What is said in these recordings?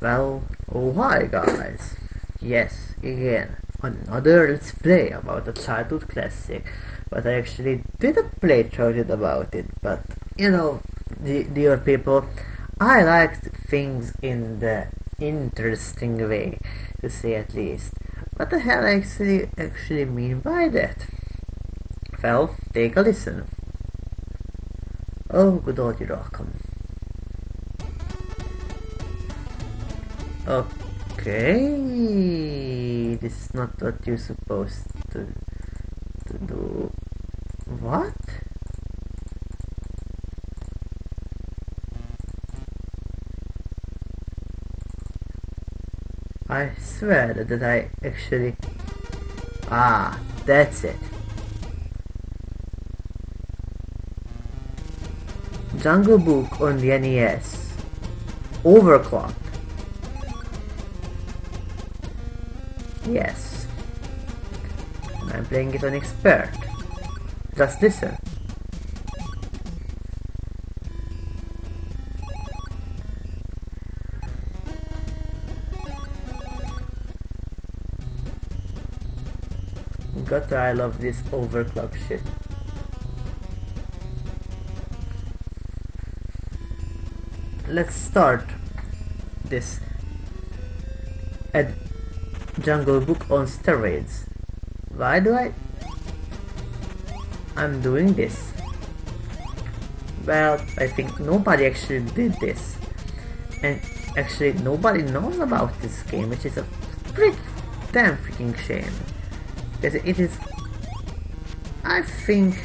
Well, oh hi guys. Yes, again, another let's play about a childhood classic. But I actually did a playthrough about it. But you know, dear people, I like things in the interesting way, to say at least. What the hell I actually mean by that? Well, take a listen. Oh, good old Eurocom. Okay, this is not what you're supposed to do. What? I swear that I actually... Ah, that's it. Jungle Book on the NES. Overclocked. Yes. And I'm playing it on expert. Just listen. God, I love this overclock shit. Let's start this Jungle Book on steroids. Why do I'm doing this? Well, I think nobody actually did this. And actually nobody knows about this game, which is a damn freaking shame. Because it is, I think,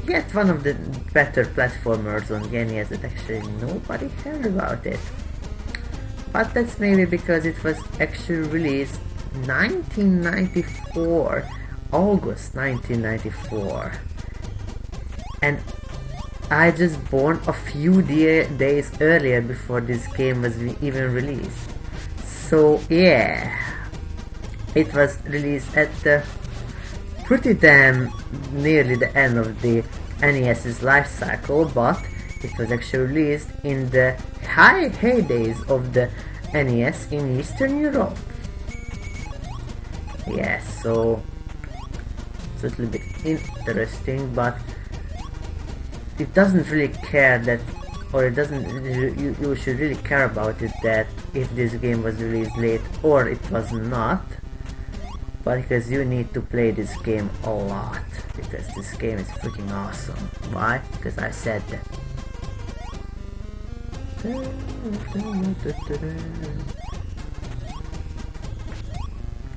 yet one of the better platformers on the NES that actually nobody heard about it. But that's maybe because it was actually released 1994, August 1994. And I just born a few days earlier before this game was even released. So yeah, it was released at the pretty damn nearly the end of the NES's life cycle, but it was actually released in the heydays of the NES in Eastern Europe. Yes, so it's a little bit interesting, but it doesn't really care that, or it doesn't, you should really care about it that if this game was released late or it was not, but because you need to play this game a lot, because this game is freaking awesome. Why? Because I said that.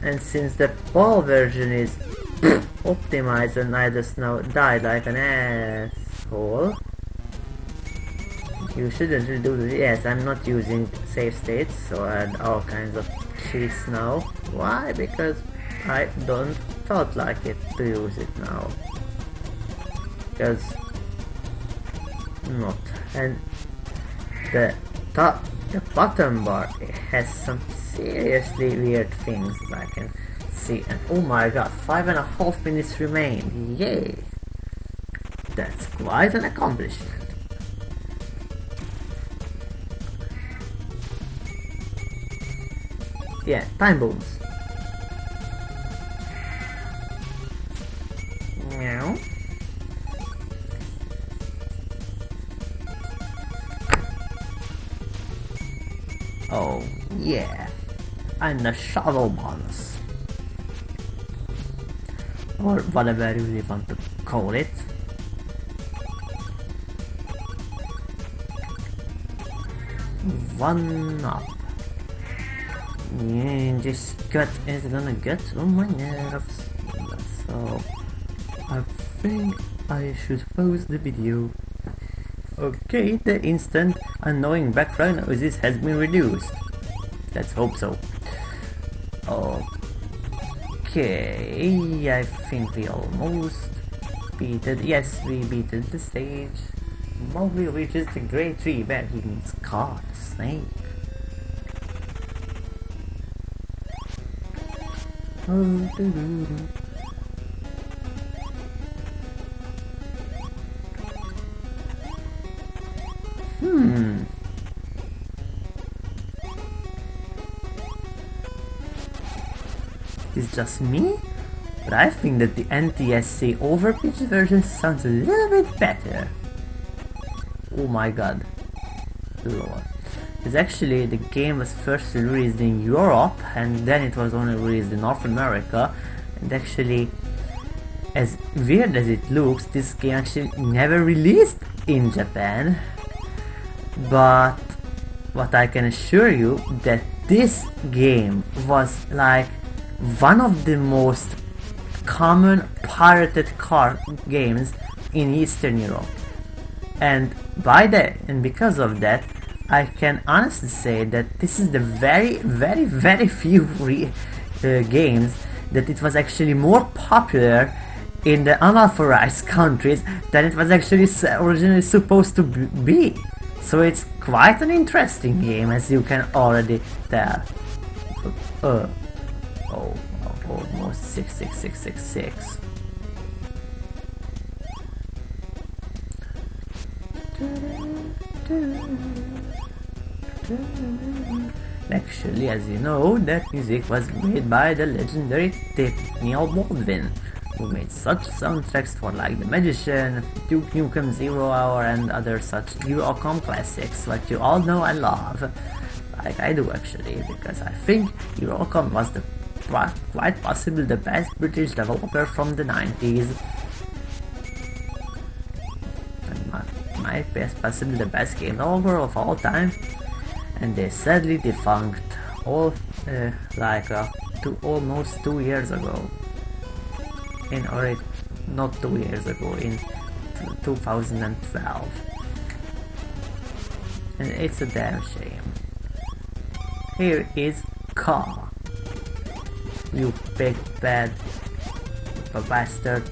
And since the PAL version is optimized and I just now died like an asshole, you shouldn't really do this. Yes, I'm not using save states, so I had all kinds of cheats now. Why? Because I don't felt like it to use it now. Because not. And the bottom bar has some seriously weird things I can see, and oh my god, 5.5 minutes remain. Yay! That's quite an accomplishment. Yeah, time booms. Meow. Oh yeah, and the shovel bonus, or whatever you really want to call it. One up. Yeah, this gut is gonna get on my nerves. So I think I should pause the video. Okay, the instant annoying background noise has been reduced. Let's hope so. Okay, I think we almost beat it. Yes, we beat the stage. Mowgli reaches the great tree where he meets Car the snake. is just me, but I think that the NTSC overpitched version sounds a little bit better. Oh my god. Lord. Because actually the game was first released in Europe and then it was only released in North America, and actually, as weird as it looks, this game actually never released in Japan. But what I can assure you, that this game was like one of the most common pirated card games in Eastern Europe. And because of that, I can honestly say that this is the very few games that it was actually more popular in the unauthorized countries than it was actually originally supposed to be. So it's quite an interesting game, as you can already tell. Almost 66666. Actually, as you know, that music was made by the legendary Neil Baldwin, who made such soundtracks for like The Magician, Duke Nukem 0 Hour and other such Eurocom classics, what you all know and love. Like I do actually, because I think Eurocom was quite possibly the best British developer from the 90s. And my best, possibly the best game developer of all time. And they sadly defunct almost 2 years ago. Not 2 years ago, in 2012. And it's a damn shame. Here is Car. You big bad bastard.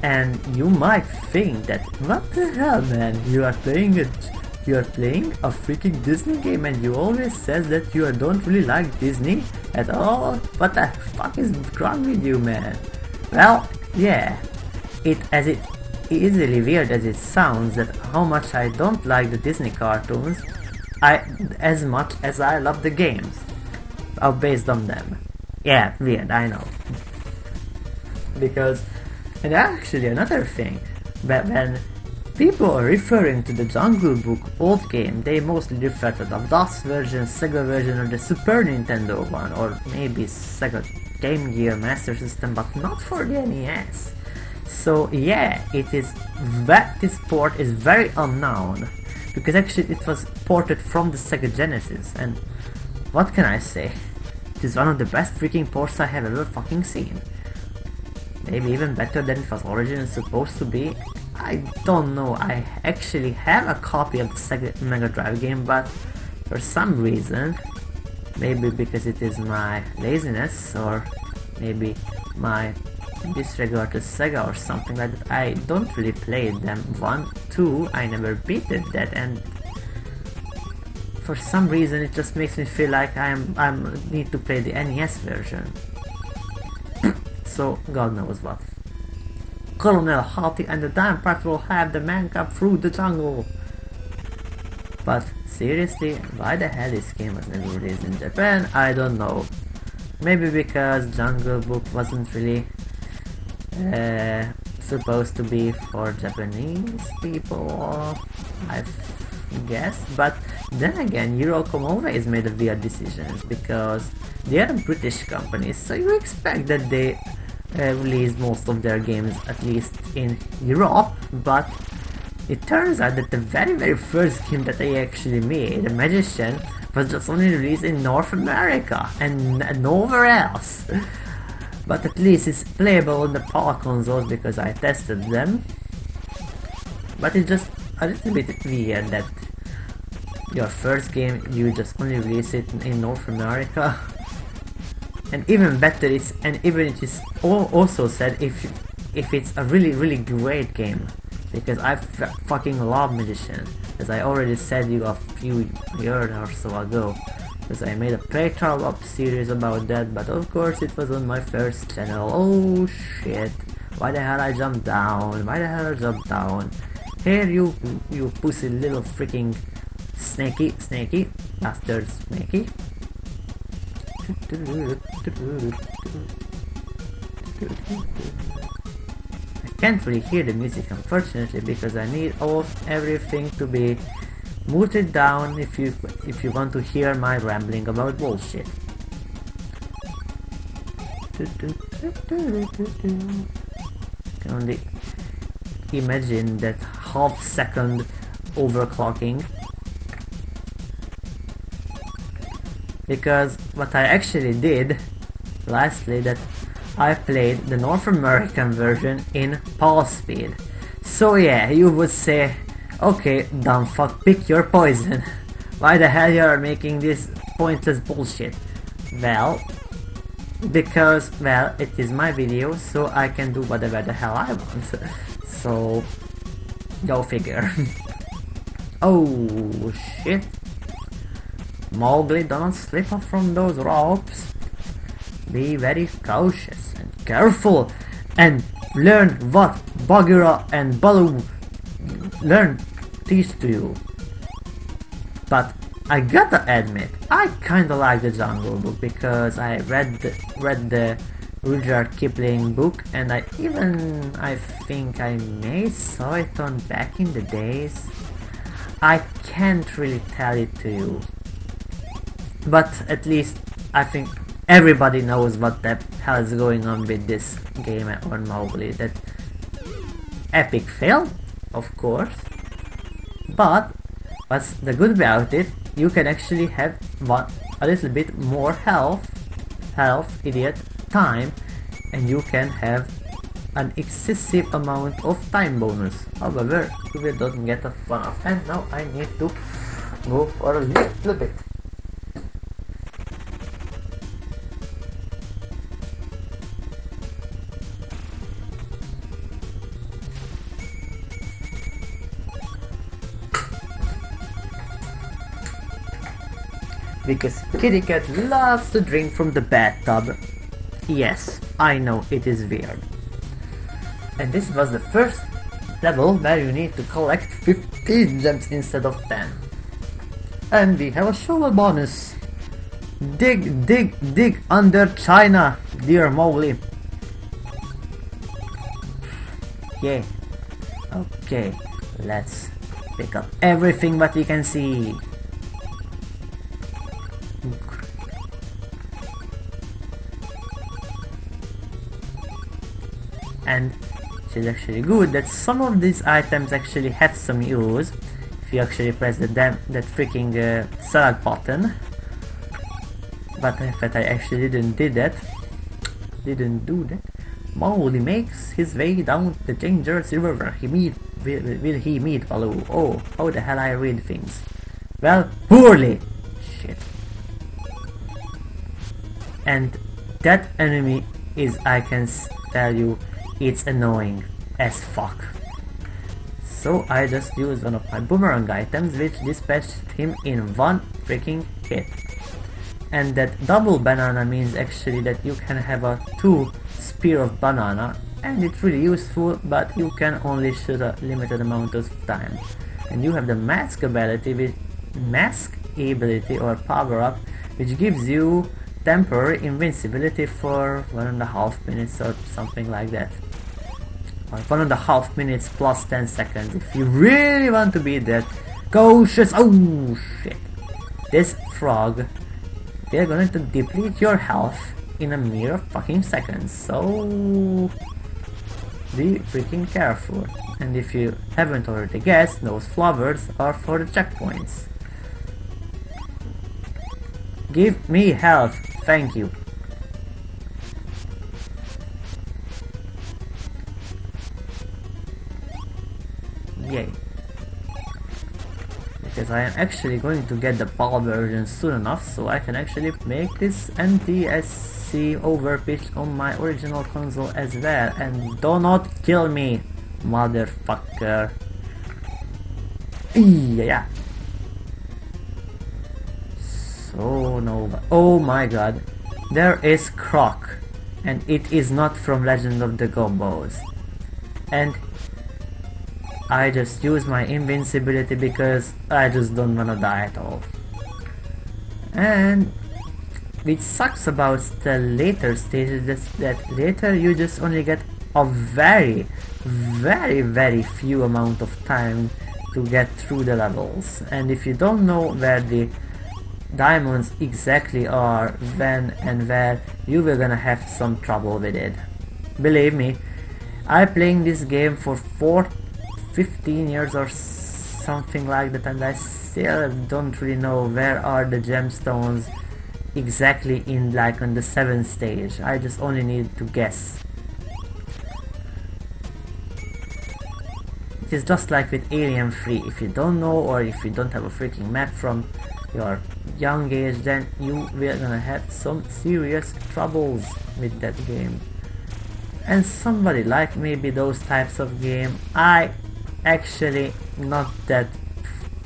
And you might think that, what the hell, man, you are playing a freaking Disney game and you always says that you don't really like Disney at all? What the fuck is wrong with you, man? Well, yeah, as easily weird as it sounds, that how much I don't like the Disney cartoons, as much as I love the games based on them. Yeah, weird, I know. Because, and actually another thing, when people are referring to the Jungle Book old game, they mostly refer to the DOS version, Sega version, or the Super Nintendo one, or maybe Sega Game Gear Master System, but not for the NES. So yeah, this port is very unknown, because actually it was ported from the Sega Genesis, and what can I say? It is one of the best freaking ports I have ever fucking seen. Maybe even better than it was originally supposed to be. I don't know, I actually have a copy of the Sega Mega Drive game, but for some reason, maybe because it is my laziness, or maybe my disregard to Sega or something like that, I don't really play them. 1, 2, I never beated that, and for some reason it just makes me feel like I need to play the NES version. So God knows what. Colonel Hottie and the Dime Patrol have the man cub through the jungle. But seriously, why the hell this game was never released in Japan? I don't know. Maybe because Jungle Book wasn't really supposed to be for Japanese people, I guess. But then again, Eurocom always made weird decisions, because they are a British company, so you expect that they release most of their games at least in Europe. But it turns out that the very first game that they actually made, The Magician, was just only released in North America and nowhere else. But at least it's playable on the PAL consoles because I tested them. But it's just a little bit weird that your first game, you just only release it in North America. And even better is, and even it is also said if it's a really great game, because I fucking love Magician, as I already said you a few years or so ago, because I made a playthrough up series about that, but of course it was on my first channel. Oh shit, why the hell I jumped down? Why the hell I jumped down? Here you pussy little freaking snaky bastard snaky. I can't really hear the music unfortunately because I need everything to be muted down if you want to hear my rambling about bullshit. I can only imagine that half-second overclocking, because what I actually did lastly, that I played the North American version in pulse speed. So yeah, you would say, okay, dumb fuck, pick your poison. Why the hell you are making this pointless bullshit? Well, because, well, it is my video, so I can do whatever the hell I want. So, go figure. Oh shit. Mowgli, don't slip up from those ropes. Be very cautious and careful and learn what Bagheera and Baloo teach to you. But I gotta admit, I kinda like the Jungle Book because I read the Rudyard Kipling book, and I think I may saw it on back in the days. I can't really tell it to you, but at least I think everybody knows what the hell is going on with this game on Mowgli. That epic fail, of course, but what's the good about it? You can actually have a little bit more health, time, and you can have an excessive amount of time bonus. However, we don't get a one-off, and now I need to go for a little bit. Because Kitty Cat loves to drink from the bathtub. Yes, I know, it is weird. And this was the first level where you need to collect 15 gems instead of 10. And we have a shovel bonus. Dig, dig, dig under China, dear Mowgli. Yeah. Okay, let's pick up everything that we can see. And it's actually good that some of these items actually have some use if you actually press that freaking select button. But in fact I actually didn't do that. Mowgli makes his way down the dangerous river. Will he meet Baloo? Oh, how the hell I read things? Well, poorly. Shit. And that enemy is, I can tell you, it's annoying as fuck. So I just used one of my boomerang items which dispatched him in one freaking hit. And that double banana means actually that you can have a 2 spear of banana, and it's really useful, but you can only shoot a limited amount of time. And you have the mask ability or power up, which gives you temporary invincibility for 1.5 minutes or something like that. Or 1.5 minutes plus 10 seconds if you really want to be that cautious. Oh shit. This frog, they're going to deplete your health in a mere fucking seconds, so be freaking careful. And if you haven't already guessed, those flowers are for the checkpoints. Give me health, thank you. Yay. Because I am actually going to get the PAL version soon enough, so I can actually make this NTSC overpitch on my original console as well. And do not kill me, motherfucker. Yeah. So no, oh my god, there is Croc, and it is not from Legend of the Gobbos. And I just use my invincibility because I just don't wanna die at all. And which sucks about the later stages is that later you just only get a very few amount of time to get through the levels, and if you don't know where the diamonds exactly are, when and where, you will gonna have some trouble with it. Believe me, I'm playing this game for 15 years or something like that, and I still don't really know where are the gemstones exactly in like on the 7th stage. I just only need to guess. It's just like with Alien 3, if you don't know or if you don't have a freaking map from your young age, then you will gonna have some serious troubles with that game. And somebody like maybe those types of game, I actually not that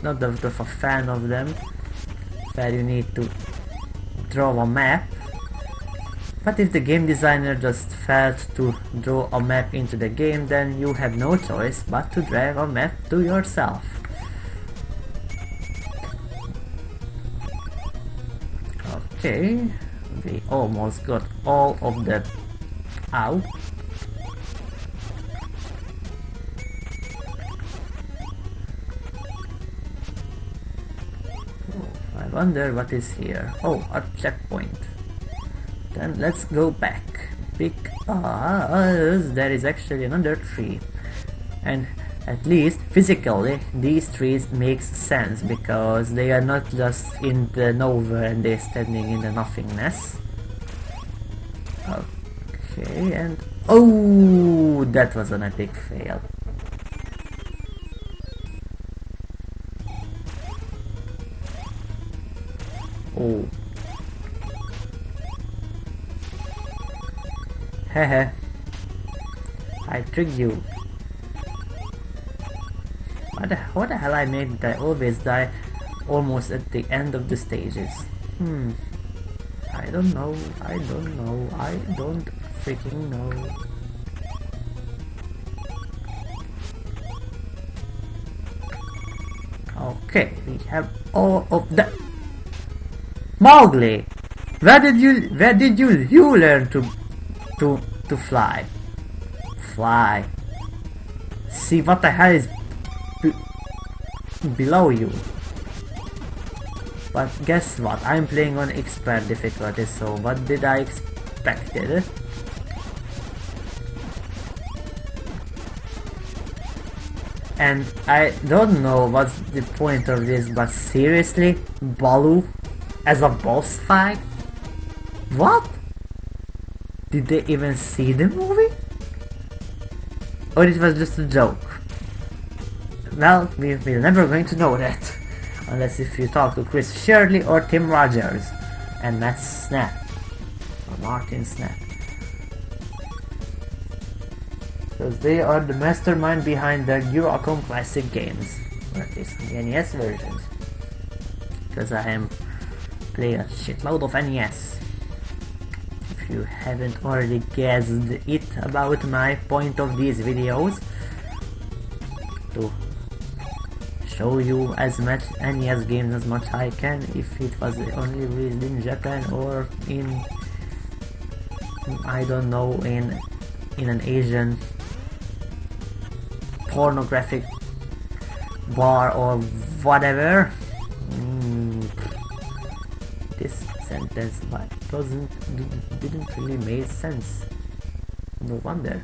of a fan of them, where you need to draw a map. But if the game designer just felt to draw a map into the game, then you have no choice but to drag a map to yourself. Okay, we almost got all of that out. Oh, I wonder what is here. Oh, a checkpoint. Then let's go back, because there is actually another tree, and at least physically these trees makes sense, because they are not just in the nowhere and they're standing in the nothingness. Okay, and oh, that was an epic fail. Oh. Hehe, I tricked you. What the hell I made that I always die almost at the end of the stages? I don't know, I don't freaking know. Okay, we have all of that. Mowgli, where did you learn to fly? Fly. See what the hell is below you. But guess what? I'm playing on expert difficulty, so what did I expect? And I don't know what's the point of this, but seriously? Baloo as a boss fight? What? Did they even see the movie? Or it was just a joke? Well, we're never going to know that. Unless if you talk to Chris Shirley or Tim Rogers and Matt Snap. Or Martin Snap. Because they are the mastermind behind the Eurocom classic games. Or at least the NES versions. Because I am playing a shitload of NES. If you haven't already guessed it about my point of these videos, to show you as much NES games as much I can, if it was only released in Japan or in, I don't know, in an Asian pornographic bar or whatever. This sentence didn't really make sense. No wonder.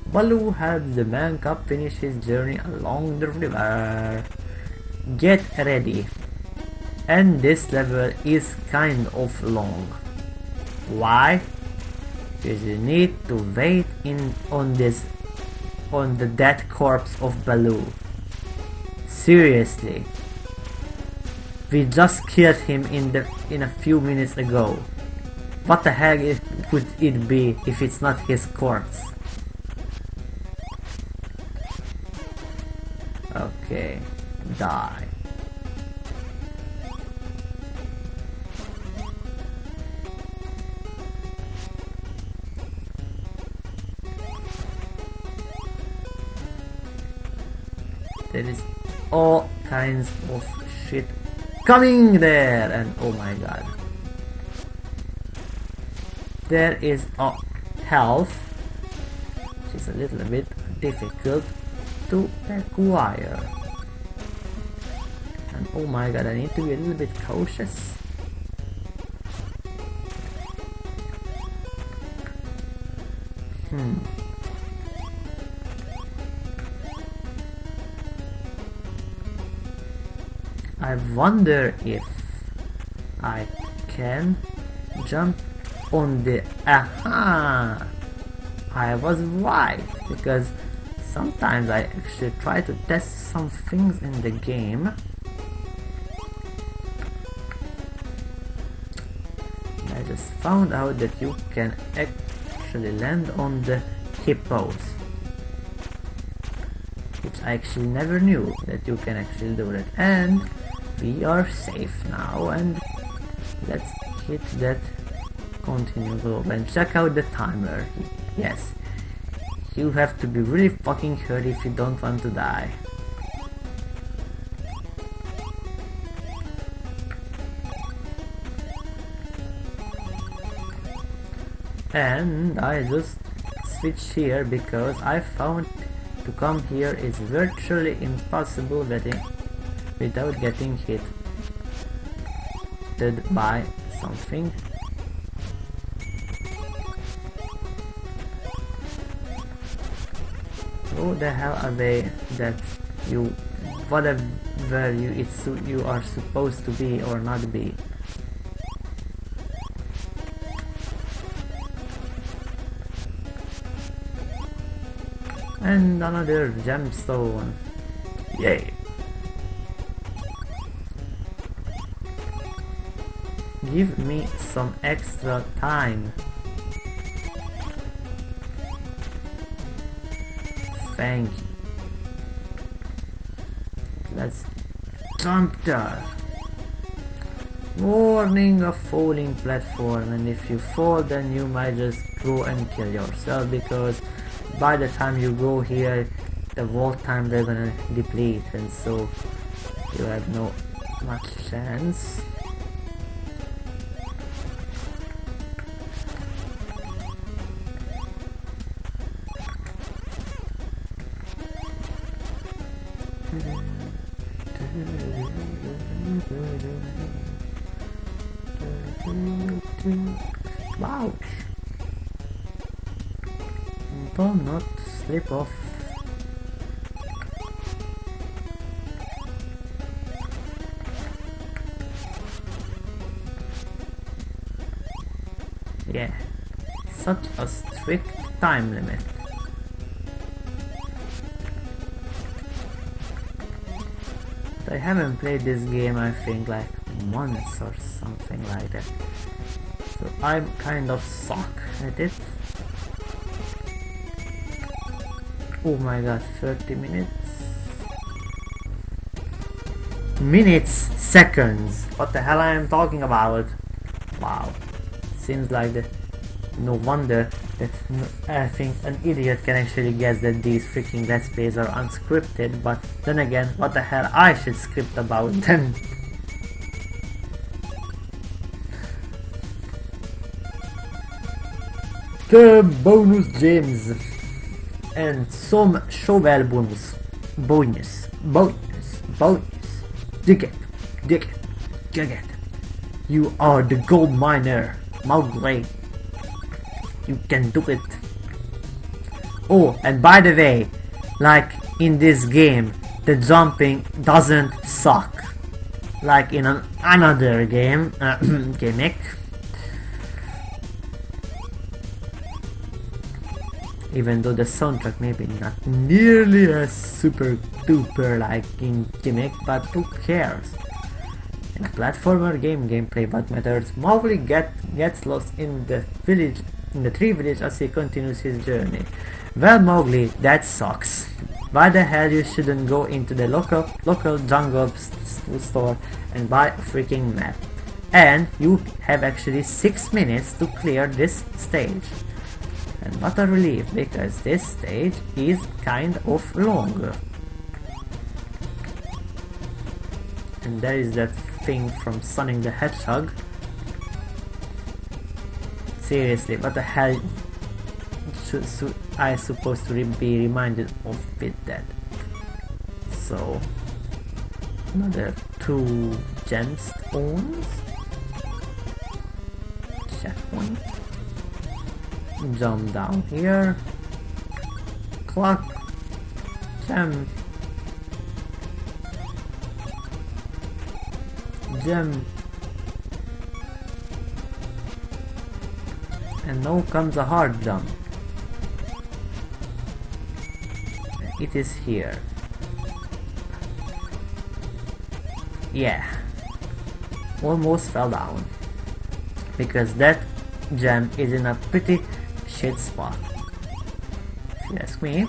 Baloo helps the man cub finish his journey along the river. Get ready. And this level is kind of long. Why? Because you need to wait on the dead corpse of Baloo. Seriously. We just killed him in a few minutes ago. What the heck could it be if it's not his corpse? Okay, die. There is all kinds of shit coming there, and oh my god. there is a health, which is a little bit difficult to acquire. And oh my god, I need to be a little bit cautious. I wonder if I can jump on the... Aha! I was right, because sometimes I actually try to test some things in the game. And I just found out that you can actually land on the hippos, which I actually never knew that you can actually do that. And we are safe now, and let's hit that continue globe and check out the timer. Yes, you have to be really fucking hurry if you don't want to die. And I just switch here because I found to come here is virtually impossible without getting hit by something. Go the hell away, that you whatever you are supposed to be or not be. And another gemstone. Yay! Give me some extra time. Thank you. Let's jump there. Warning, a falling platform, and if you fall then you might just go and kill yourself, because by the time you go here the vault time they're gonna deplete, and so you have no much chance. Ouch! Do not slip off. Yeah, such a strict time limit. I haven't played this game, I think, like months or something like that. So I'm kind of suck at it. Oh my god, 30 minutes? Minutes, seconds! What the hell I am talking about? Wow. Seems like that. No wonder that I think an idiot can actually guess that these freaking let's plays are unscripted, but then again, what the hell I should script about them? The bonus gems and some shovel bonus. Dig it. You are the gold miner, Mowgli. You can do it. Oh, and by the way, like in this game, the jumping doesn't suck. Like in another game, gimmick. Even though the soundtrack maybe not nearly as super duper like in gimmick, but who cares? In a platformer game, gameplay what matters. Mowgli gets lost in the village, in the tree village, as he continues his journey. Well, Mowgli, that sucks. Why the hell you shouldn't go into the local jungle store and buy a freaking map? And you have actually 6 minutes to clear this stage. And what a relief, because this stage is kind of long. And there is that thing from Sonic the Hedgehog. Seriously, what the hell should I supposed to be reminded of with that? So, another 2 gemstones. Checkpoint. Jump down here. Clock. Gem. Gem. And now comes a hard jump. It is here. Yeah. Almost fell down. Because that gem is in a pretty shit spot, if you ask me.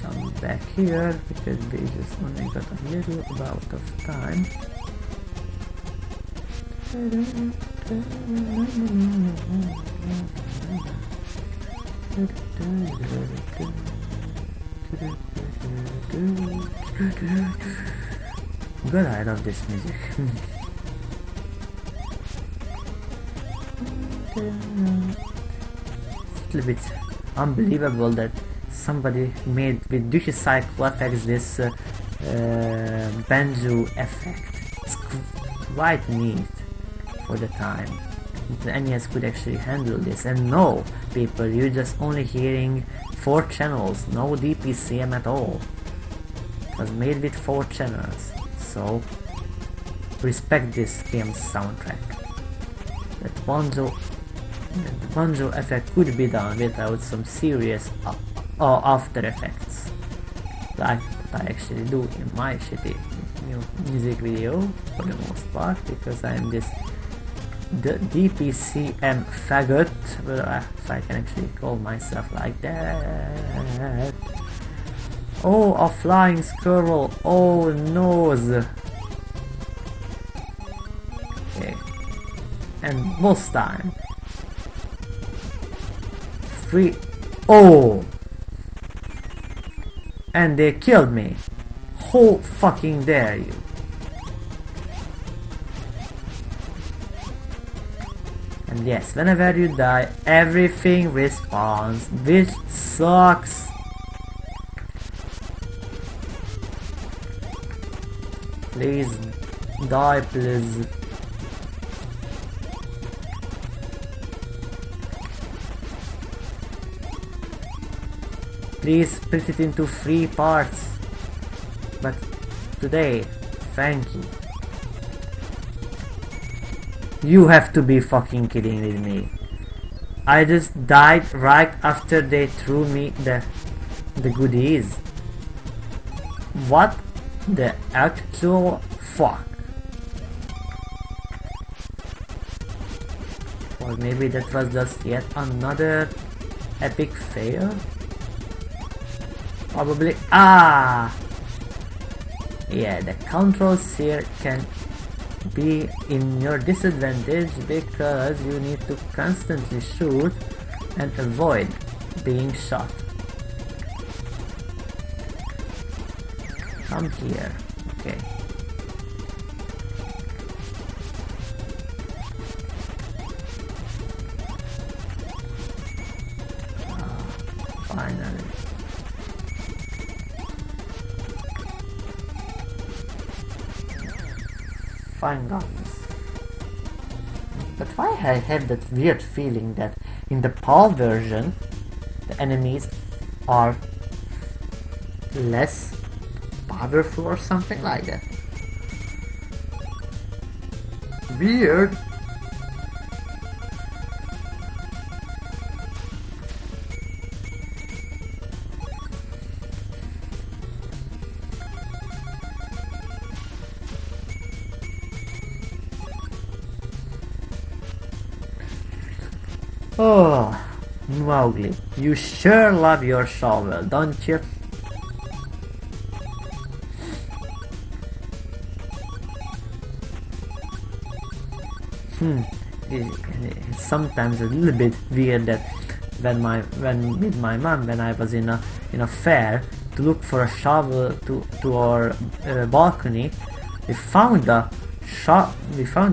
Jump back here because we just only got a little amount of time. God, I love this music. It's a little bit unbelievable that somebody made with Duty Cycle effects this banjo effect. It's quite neat for the time. The NES could actually handle this, and no, people, you're just only hearing 4 channels, no DPCM at all. It was made with 4 channels, so respect this game's soundtrack. The banjo effect could be done without some serious after effects, like what I actually do in my shitty music video for the most part, because I'm this DPCM faggot, if I can actually call myself like that. Oh, a flying squirrel! Oh, nose! Okay. And boss time. 3. Oh! And they killed me. How fucking dare you? And yes, whenever you die, everything respawns, which sucks. Please die, please. Please split it into 3 parts. But today, thank you. You have to be fucking kidding with me. I just died right after they threw me the goodies. What the actual fuck? Or maybe that was just yet another epic fail? Probably. Ah! Yeah, the controls here can be in your disadvantage because you need to constantly shoot and avoid being shot. Come here. Okay. Finally. Fine guns. But why I have that weird feeling that in the PAL version the enemies are less powerful or something like that. Weird. Oh, Mowgli, you sure love your shovel, don't you? it's sometimes a little bit weird that when with my mom, when I was in a fair to look for a shovel to our balcony, we found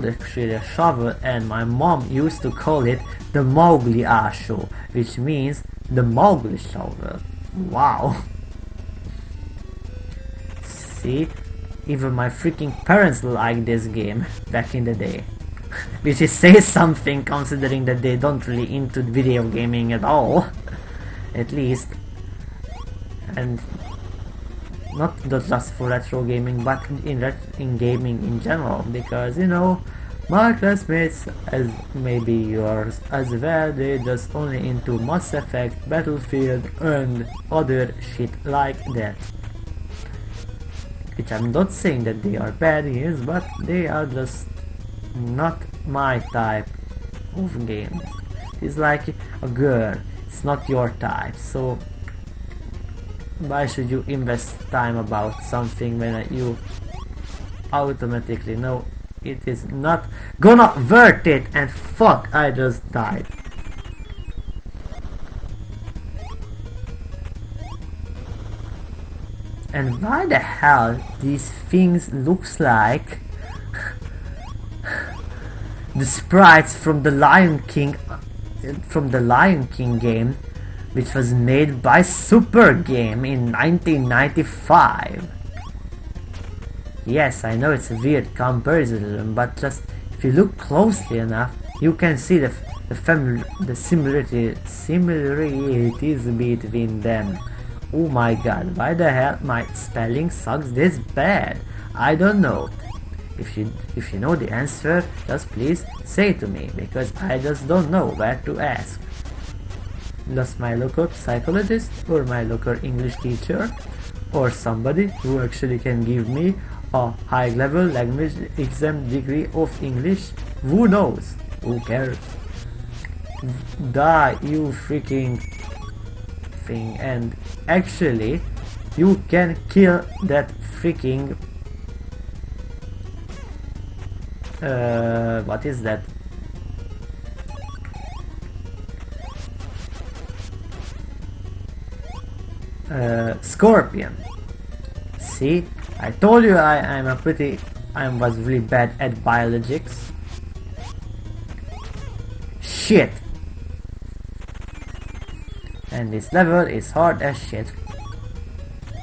actually a shovel, and my mom used to call it the Mowgli Asho, which means the Mowgli shovel. Wow. See, even my freaking parents liked this game back in the day. Which is says something, considering that they don't really into video gaming at all. At least. And not just for retro gaming, but in gaming in general, because you know, my classmates, as maybe yours as well, they just only into Mass Effect, Battlefield and other shit like that. Which I'm not saying that they are bad games, but they are just not my type of game. It's like a girl, it's not your type, so why should you invest time about something when you automatically know it is not gonna worth it? And fuck, I just died. And why the hell these things looks like the sprites from the Lion King game, which was made by Super Game in 1995. Yes, I know it's a weird comparison, but just if you look closely enough, you can see the similarities between them. Oh my god, why the hell my spelling sucks this bad? I don't know. If you know the answer, just please say to me, because I just don't know where to ask. Does my local psychologist or my local English teacher or somebody who actually can give me a high level language exam degree of English? Who knows? Who cares? Die, you freaking thing. And actually you can kill that freaking what is that? Scorpion. See, I told you I was really bad at biologics. Shit. And this level is hard as shit.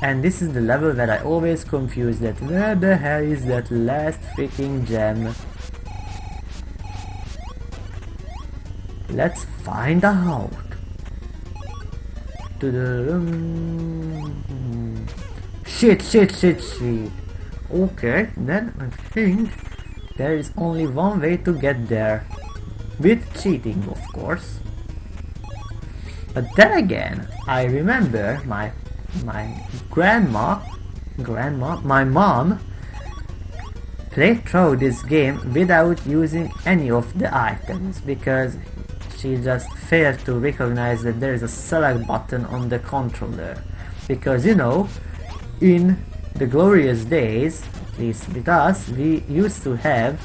And this is the level that I always confuse, that where the hell is that last freaking gem? Let's find out. Shit. Okay, then I think there is only one way to get there. With cheating, of course. But then again, I remember my mom played through this game without using any of the items, because she just failed to recognize that there is a select button on the controller. Because you know, in the glorious days, at least with us, we used to have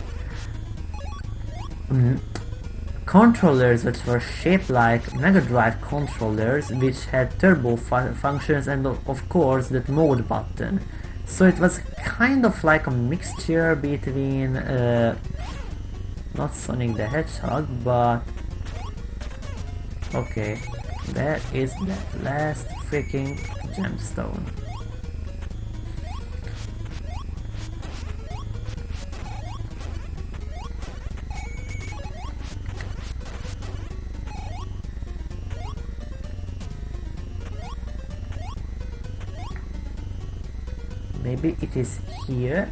controllers which were shaped like Mega Drive controllers, which had turbo functions and of course that mode button. So it was kind of like a mixture between not Sonic the Hedgehog, but okay, there is that last freaking gemstone. Maybe it is here,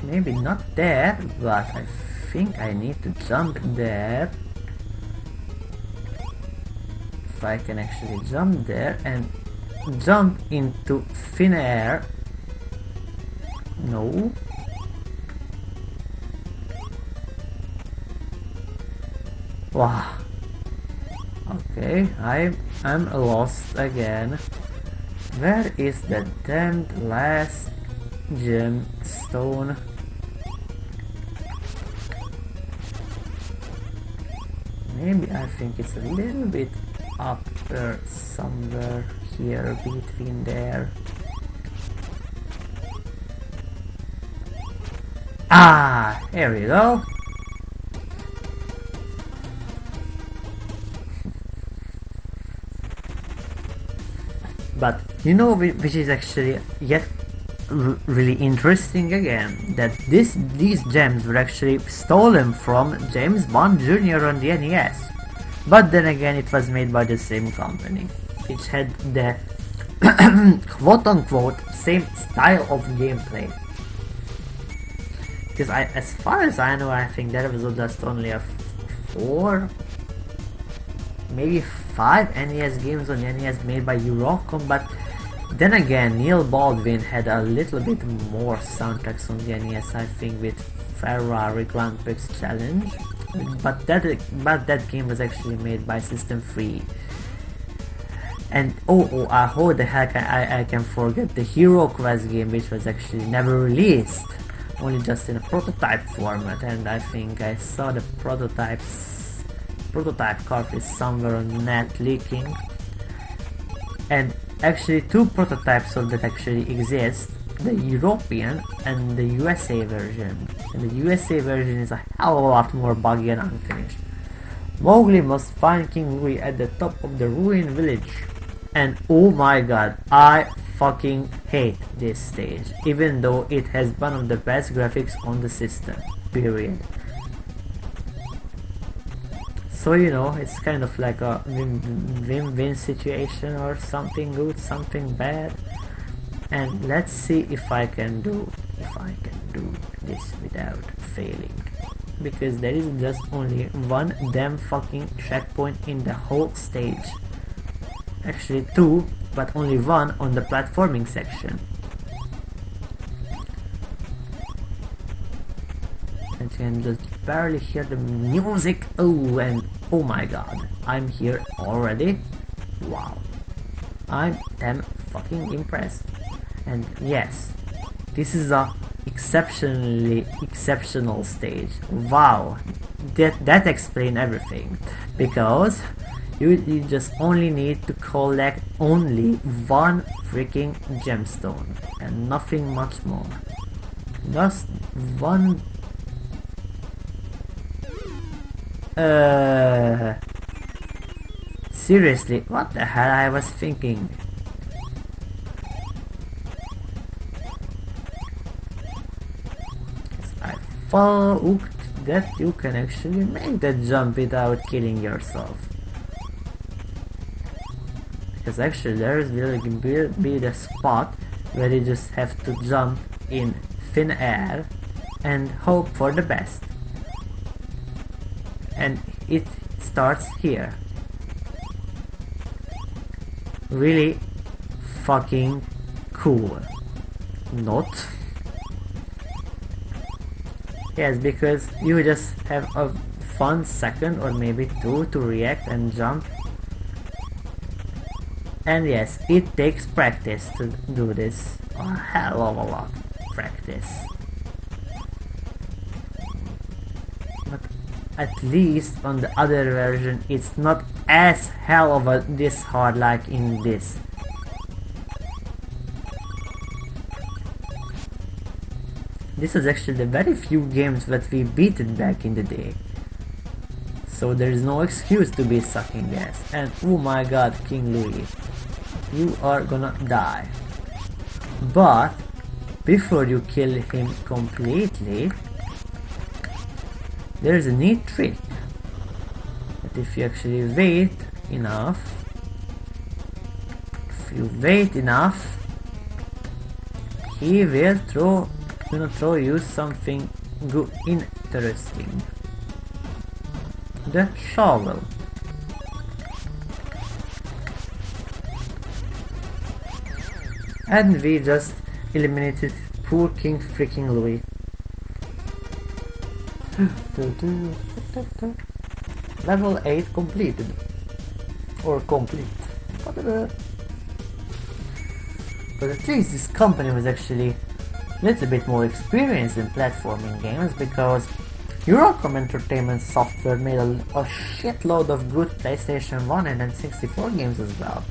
maybe not there, but I think I need to jump there. If I can actually jump there and jump into thin air. No. Wow. Okay, I'm lost again. Where is the damned last gemstone? maybe I think it's a little bit upper somewhere here between there. Ah, here we go. But you know which is actually yet really interesting again, that these gems were actually stolen from James Bond Jr. on the NES. But then again, it was made by the same company, which had the quote-unquote same style of gameplay. Because as far as I know, I think there was just only a 4, maybe 5 NES games on the NES made by Eurocom, but then again, Neil Baldwin had a little bit more soundtracks on the NES, I think, with Ferrari Grand Prix Challenge, but that game was actually made by System 3. And how the heck I can forget the Hero Quest game, which was actually never released, only just in a prototype format, and I think I saw the prototype copy somewhere on the net leaking. And actually 2 prototypes of that actually exist, the European and the USA version. And the USA version is a hell of a lot more buggy and unfinished. Mowgli must find King Louie at the top of the ruined village. And oh my god, I fucking hate this stage, even though it has one of the best graphics on the system, period. So you know, it's kind of like a win-win situation, or something good, something bad. And let's see if I can do this without failing, because there is just only one damn fucking checkpoint in the whole stage. Actually 2, but only 1 on the platforming section. And you can just barely hear the music. Oh, and oh my god, I'm here already. Wow, I'm damn fucking impressed. And yes, this is a exceptionally exceptional stage. Wow, that explains everything, because you just only need to collect only 1 freaking gemstone and nothing much more. Just 1. Seriously, what the hell I was thinking? I thought that you can actually make that jump without killing yourself. Because actually there will be the spot where you just have to jump in thin air and hope for the best. And it starts here. Really fucking cool. Not? Yes, because you just have a fun second or maybe 2 to react and jump. And yes, it takes practice to do this. A hell of a lot of practice. But at least on the other version it's not as hell of a this hard like in this. This is actually the very few games that we beaten back in the day. So there is no excuse to be sucking gas. And oh my god, King Louie, you are gonna die. But before you kill him completely, there is a neat trick. That if you actually wait enough, he will throw you something good, interesting. The shovel. And we just eliminated poor King freaking Louie. Level 8 completed. Or complete. But at least this company was actually a little bit more experienced in platforming games, because Eurocom Entertainment Software made a shitload of good PlayStation 1 and N64 games as well.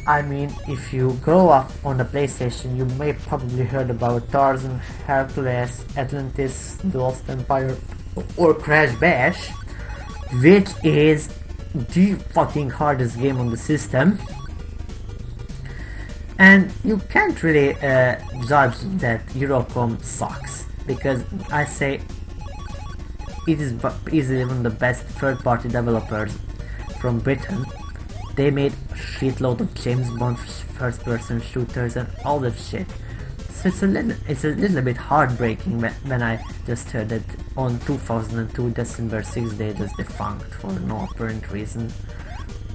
I mean, if you grow up on the PlayStation, you may probably heard about Tarzan, Hercules, Atlantis, The Lost Empire, or Crash Bash, which is the fucking hardest game on the system. And you can't really judge that Eurocom sucks, because I say it is easily one of the best third-party developers from Britain. They made a shitload of James Bond first-person shooters and all that shit. So it's a little bit heartbreaking when I just heard that on 2002 December 6th they just defunct for no apparent reason.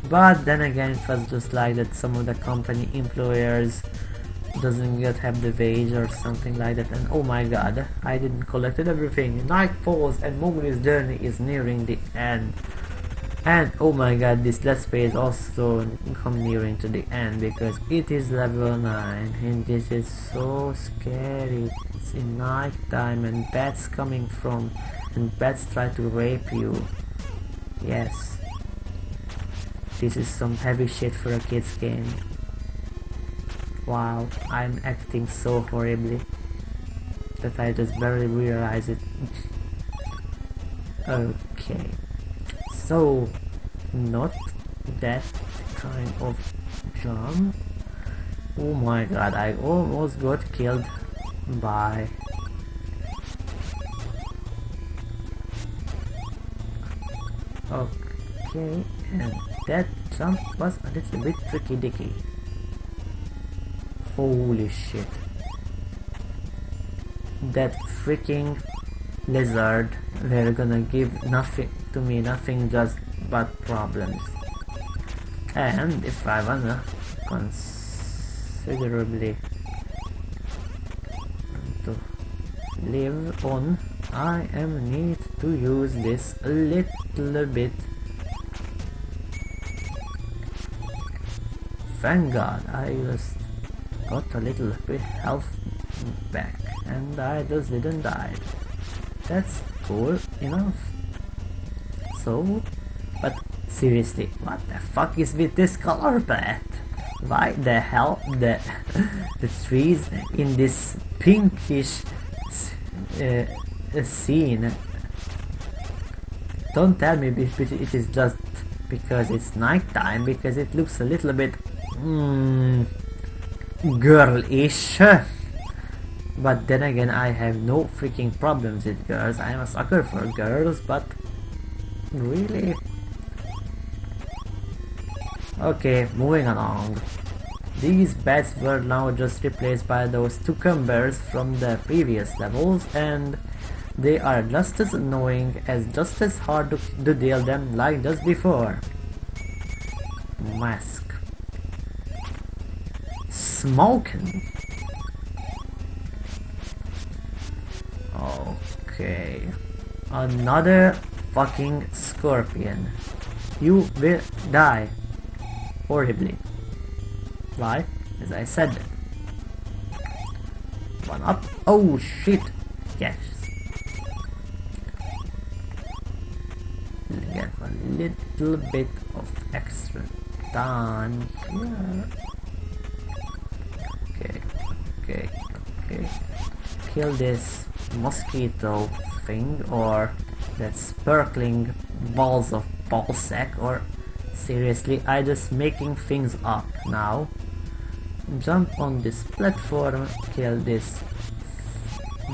But then again, it was just like that some of the company employers doesn't yet have the wage or something like that, and oh my god, I didn't collect everything. Night falls and Mowgli's journey is nearing the end. And oh my god, this let's play is also come nearing to the end because it is level 9 and this is so scary. It's in night time and bats coming from, and bats try to rape you. Yes. This is some heavy shit for a kid's game. Wow, I'm acting so horribly that I just barely realize it. Okay, so not that kind of jump. Oh my god, I almost got killed by okay, and that jump was a little bit tricky dicky. Holy shit. That freaking lizard, they're gonna give nothing to me, nothing just but problems. And if I wanna considerably to live on, I am need to use this a little bit. Thank god, I just got a little bit health back and I just didn't die. That's cool enough. So, but seriously, what the fuck is with this color palette? Why the hell the trees in this pinkish scene? Don't tell me it is just because it's nighttime, because it looks a little bit girlish. But then again, I have no freaking problems with girls. I am a sucker for girls, but really? Okay, moving along. These bats were now just replaced by those cucumbers from the previous levels, and they are just as annoying as just as hard to deal them like just before. Mask. Smoking. Okay. Another fucking scorpion. You will die. Horribly. Why? As I said. One up. Oh shit. Yes. Get a little bit of extra time here. Okay. Kill this mosquito thing, or that sparkling balls of ballsack, or seriously, I just making things up now. Jump on this platform, kill this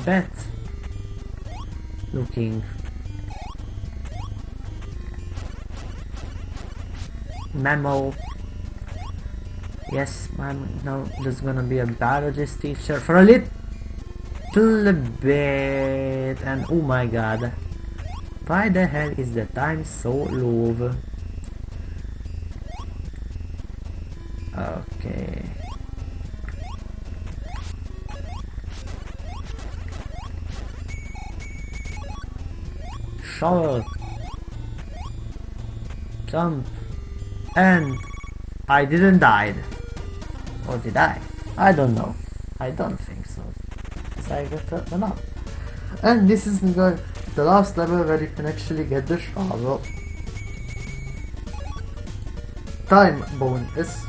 bat looking mammal. Yes, I'm now just gonna be a biologist teacher for a little bit, and oh my god, why the hell is the time so low? Okay. Shovel. Jump. And I didn't die. Or did I? I don't know. I don't think so. So I got one up. And this is the last level where you can actually get the shovel. Time bonus.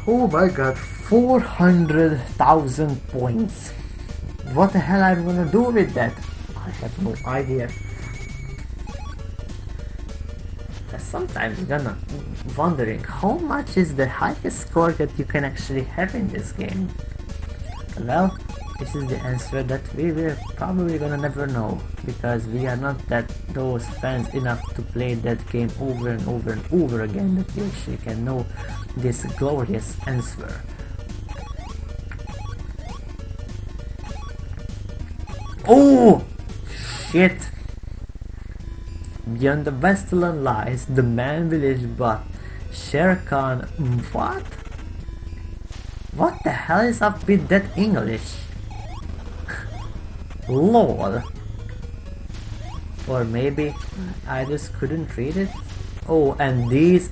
Oh my god, 400,000 points. What the hell I'm gonna do with that? I have no idea. I'm sometimes gonna wondering how much is the highest score that you can actually have in this game. Well, this is the answer that we will probably gonna never know, because we are not those fans enough to play that game over and over and over again that we actually can know this glorious answer. Oh shit! Beyond the wasteland lies the man village, but Shere Khan. What? What the hell is up with that English? Lol. Or maybe I just couldn't read it. Oh, and these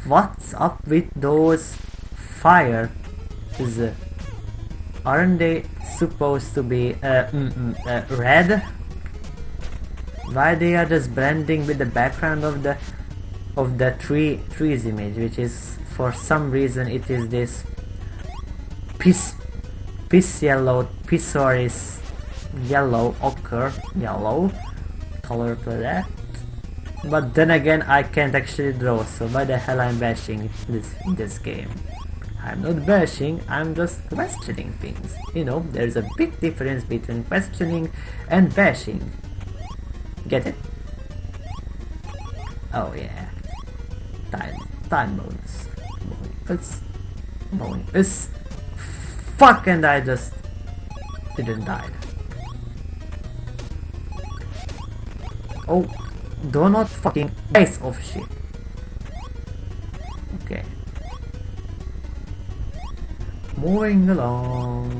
what's up with those fires? Aren't they supposed to be red? Why they are just blending with the background of the trees image, which is for some reason it is this pissoris yellow ochre yellow color to that. But then again, I can't actually draw, so why the hell I'm bashing this game? I'm not bashing, I'm just questioning things. You know, there's a big difference between questioning and bashing. Get it? Oh yeah. Time bonus. Fuck, and I just didn't die. Oh, do not fucking piece of shit. Okay. Moving along.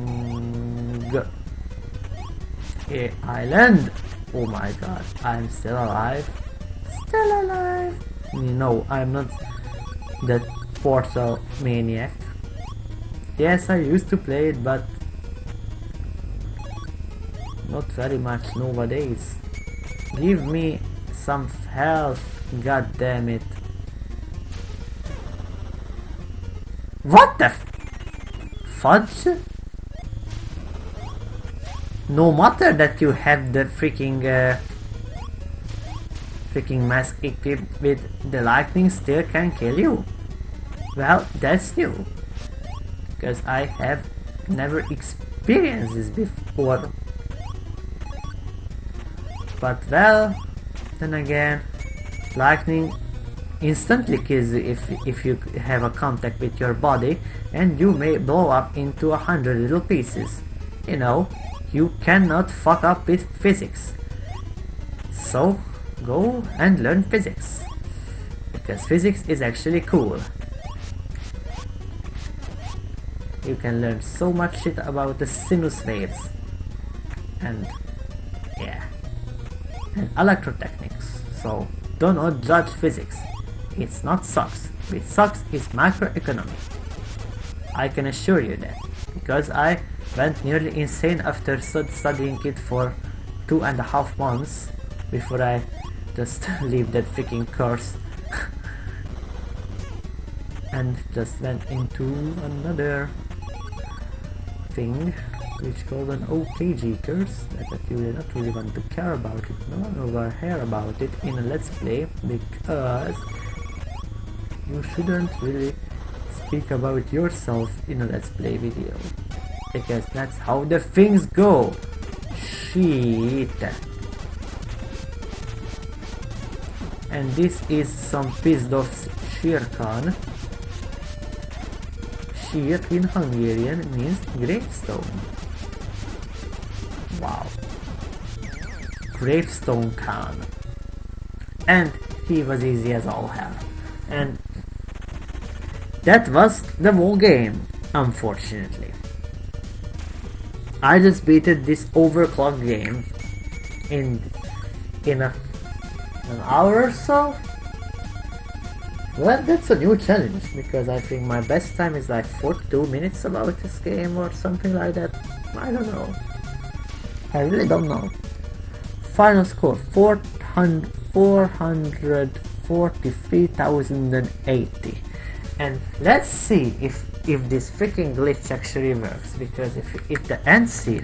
Okay, island. Oh my god, I'm still alive. Still alive. No, I'm not that Portal maniac. Yes, I used to play it, but not very much nowadays. Give me some health, god damn it. What the fudge? No matter that you have the freaking mask equipped with the lightning, still can kill you. Well, that's new, because I have never experienced this before. But well, then again, lightning instantly kills you if you have a contact with your body, and you may blow up into 100 little pieces. You know, you cannot fuck up with physics. So go and learn physics, because physics is actually cool. You can learn so much shit about the sinus waves and yeah, and electrotechnics. So do not judge physics. It's not sucks. It sucks is macroeconomics. I can assure you that, because I went nearly insane after studying it for 2.5 months before I just leave that freaking course and just went into another thing which called an OKG course that you do not really want to care about it, no one will hear about it in a let's play, because you shouldn't really speak about yourself in a let's play video, because that's how the things go. Shit. And this is some pissed off Shere Khan. Shere in Hungarian means gravestone. Wow. Gravestone Khan. And he was easy as all hell. And that was the whole game, unfortunately. I just beated this overclocked game in an hour or so. Well, that's a new challenge, because I think my best time is like 42 minutes about this game or something like that. I don't know. I really don't know. Final score 443,080. And let's see if this freaking glitch actually works, because if the end seal,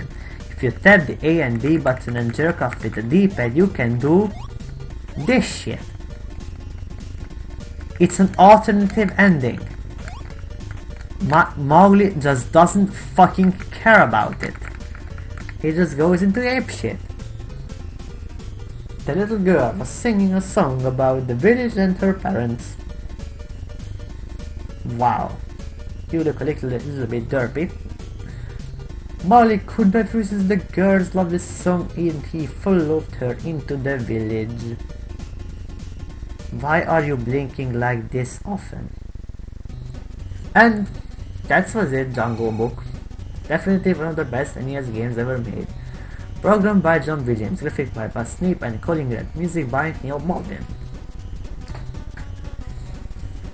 if you tap the A and B button and jerk off with the D-pad, you can do this shit. It's an alternative ending. Mowgli just doesn't fucking care about it. He just goes into apeshit. The little girl was singing a song about the village and her parents. Wow. You look a little bit derpy. Mowgli could not resist the girl's lovely song and he followed her into the village. Why are you blinking like this often? And that was it, Jungle Book. Definitely one of the best NES games ever made. Programmed by John Williams, graphic by Buzz Sneap, and calling it music by Neil Malden.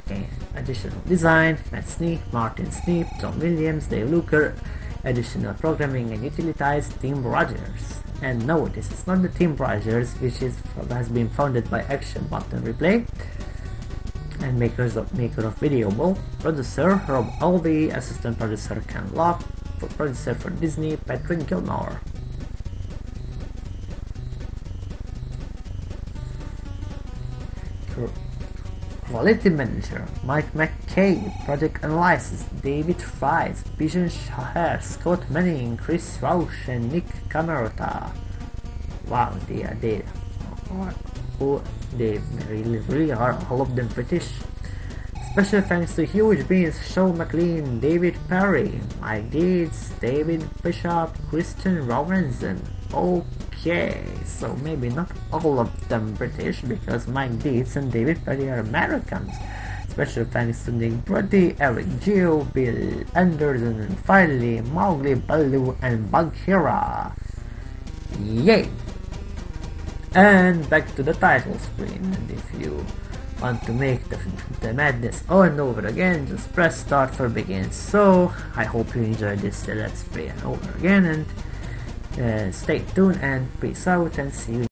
Okay. Additional design, Matt Sneap, Martin Sneap, John Williams, Dave Luker. Additional programming and utilized Tim Rogers. And no, this is not the Tim Rogers which has been founded by Action Button Replay and maker of Video Ball. Producer Rob Alvey, assistant producer Ken Locke, producer for Disney Patrick Gilmore. Quality Manager Mike McKay, Project Analysis David Fries, Bijan Shahar, Scott Manning, Chris Rausch, and Nick Camerota. Wow, they really are all of them British. Special thanks to Huge Beans, Shaw McLean, David Perry, Mike Deeds, David Bishop, Christian Robinson. Okay, so maybe not all of them British, because Mike Deeds and David Perry are Americans. Special thanks to Nick Brody, Eric Gio, Bill Anderson, and finally Mowgli, Baloo, and Bagheera. Yay! And back to the title screen, and if you want to make the madness all and over again, just press start for begin. So I hope you enjoyed this let's play and over again, and stay tuned and peace out and see you